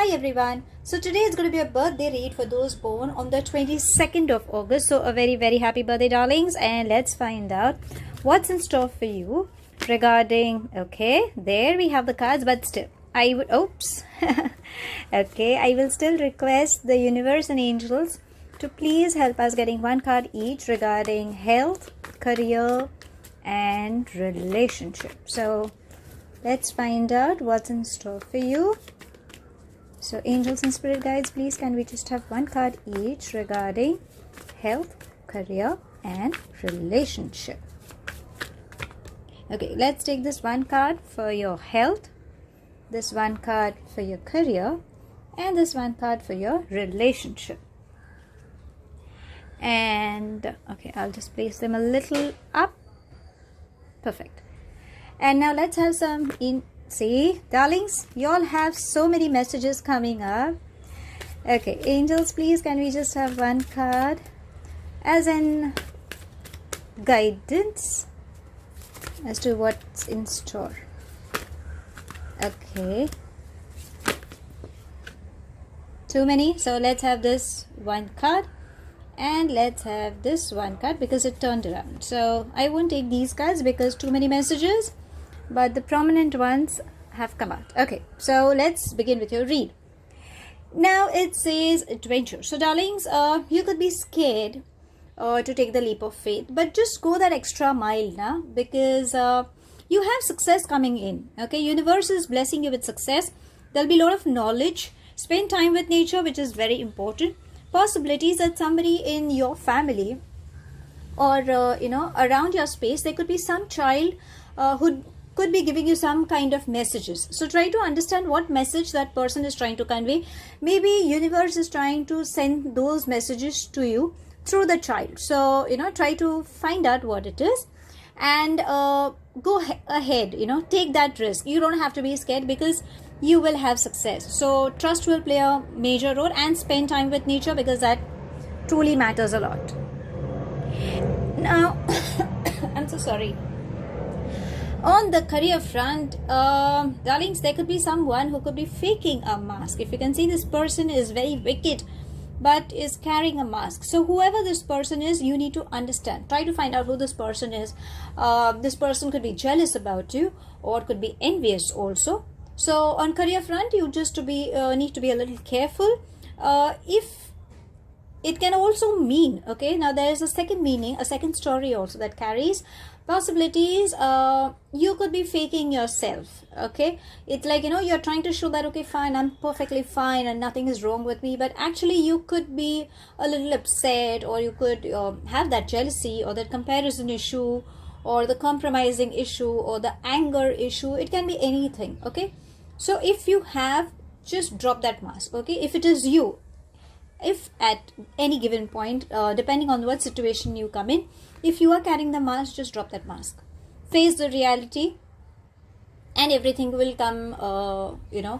Hi everyone. So today is going to be a birthday read for those born on the 22nd of August. So a very happy birthday, darlings, and let's find out what's in store for you regarding. Okay, there we have the cards, but still I would okay, I will still request the universe and angels to please help us getting one card each regarding health, career and relationship. So let's find out what's in store for you. So angels and spirit guides, please can we just have one card each regarding health, career and relationship. Okay, let's take this one card for your health, this one card for your career and this one card for your relationship. And okay, I'll just place them a little up. Perfect. And now let's have some see, darlings, you all have so many messages coming up. Okay, angels, please can we just have one card as in guidance as to what's in store. Okay, too many, so let's have this one card and let's have this one card because it turned around. So I won't take these cards because too many messages, but the prominent ones have come out. Okay, so let's begin with your read. Now it says adventure. So darlings, you could be scared to take the leap of faith, but just go that extra mile now because you have success coming in. Okay, universe is blessing you with success. There'll be a lot of knowledge. Spend time with nature, which is very important. Possibilities that somebody in your family or around your space, there could be some child who could be giving you some kind of messages. So try to understand what message that person is trying to convey. Maybe universe is trying to send those messages to you through the child. So try to find out what it is and go ahead, take that risk. You don't have to be scared because you will have success. So trust will play a major role and spend time with nature because that truly matters a lot. Now I'm so sorry. On the career front, darlings, there could be someone who could be faking a mask. If you can see, this person is very wicked but is carrying a mask. So whoever this person is, you need to understand. Try to find out who this person is. This person could be jealous about you or could be envious also. So on career front, you just need to be a little careful. If it can also mean, okay, now there is a second meaning, a second story also that carries possibilities. You could be faking yourself. Okay, it's like you're trying to show that okay, fine, I'm perfectly fine and nothing is wrong with me, but actually you could be a little upset, or you could have that jealousy or that comparison issue or the compromising issue or the anger issue. It can be anything. Okay, so if you have, just drop that mask. Okay, if it is you, if at any given point, depending on what situation you come in, if you are carrying the mask, just drop that mask, face the reality, and everything will come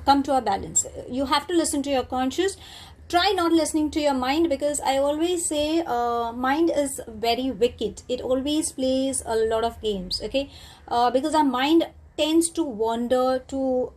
come to a balance. You have to listen to your conscious. Try not listening to your mind, because I always say mind is very wicked. It always plays a lot of games. Okay, because our mind tends to wander to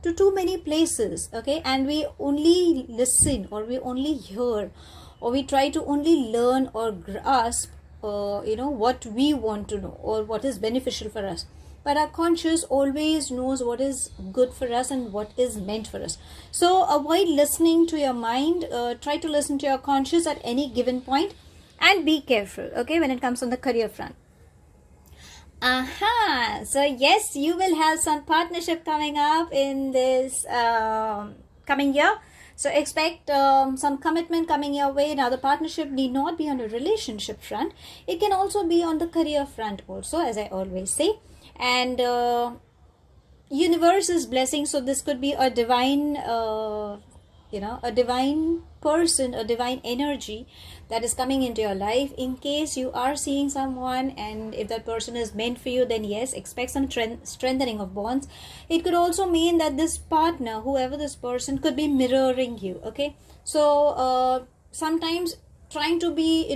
too many places. Okay, and we only listen, or we only hear, or we try to only learn or grasp what we want to know or what is beneficial for us. But our conscious always knows what is good for us and what is meant for us. So avoid listening to your mind. Try to listen to your conscious at any given point, and be careful, okay, when it comes on the career front. So yes, you will have some partnership coming up in this coming year. So expect some commitment coming your way. Now the partnership need not be on a relationship front. It can also be on the career front also, as I always say. And universe is blessing. So this could be a divine, a divine person, a divine energy that is coming into your life. In case you are seeing someone and if that person is meant for you, then yes, expect some strengthening of bonds. It could also mean that this partner, whoever this person, could be mirroring you. Okay, so sometimes trying to be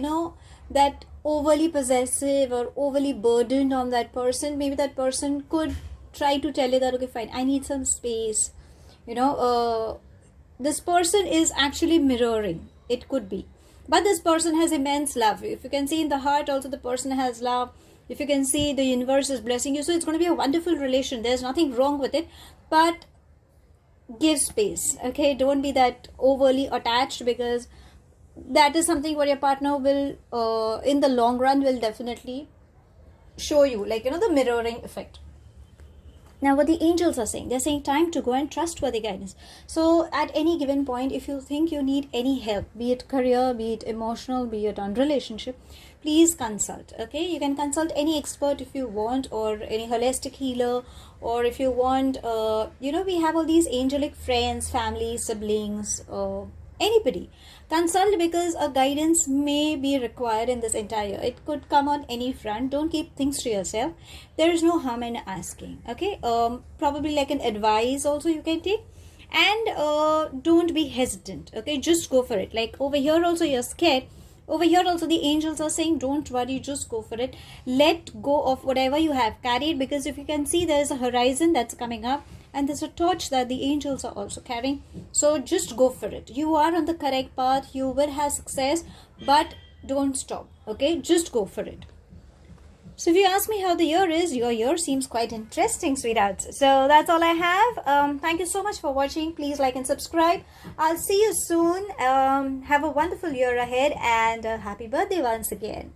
that overly possessive or overly burdened on that person, maybe that person could try to tell you that okay, fine, I need some space, this person is actually mirroring. It could be. But this person has immense love. If you can see in the heart, also the person has love. If you can see, the universe is blessing you. So it's going to be a wonderful relation. There's nothing wrong with it. But give space. Okay? Don't be that overly attached, because that is something where your partner will, in the long run, will definitely show you, like, the mirroring effect. Now, what the angels are saying, they're saying time to go and trustworthy guidance. So, at any given point, if you think you need any help, be it career, be it emotional, be it on relationship, please consult. Okay, you can consult any expert if you want, or any holistic healer, or if you want, we have all these angelic friends, family, siblings, anybody. Consult, because a guidance may be required in this entire. It could come on any front. Don't keep things to yourself. There is no harm in asking. Okay, probably like an advice also you can take, and don't be hesitant. Okay, just go for it. Like over here also you're scared. Over here also the angels are saying, don't worry, just go for it. Let go of whatever you have carried, because if you can see, there's a horizon that's coming up, and there's a torch that the angels are also carrying. So just go for it. You are on the correct path. You will have success, but don't stop. Okay, just go for it. So if you ask me how the year is, your year seems quite interesting, sweethearts. So that's all I have. Thank you so much for watching. Please like and subscribe. I'll see you soon. Have a wonderful year ahead, and happy birthday once again.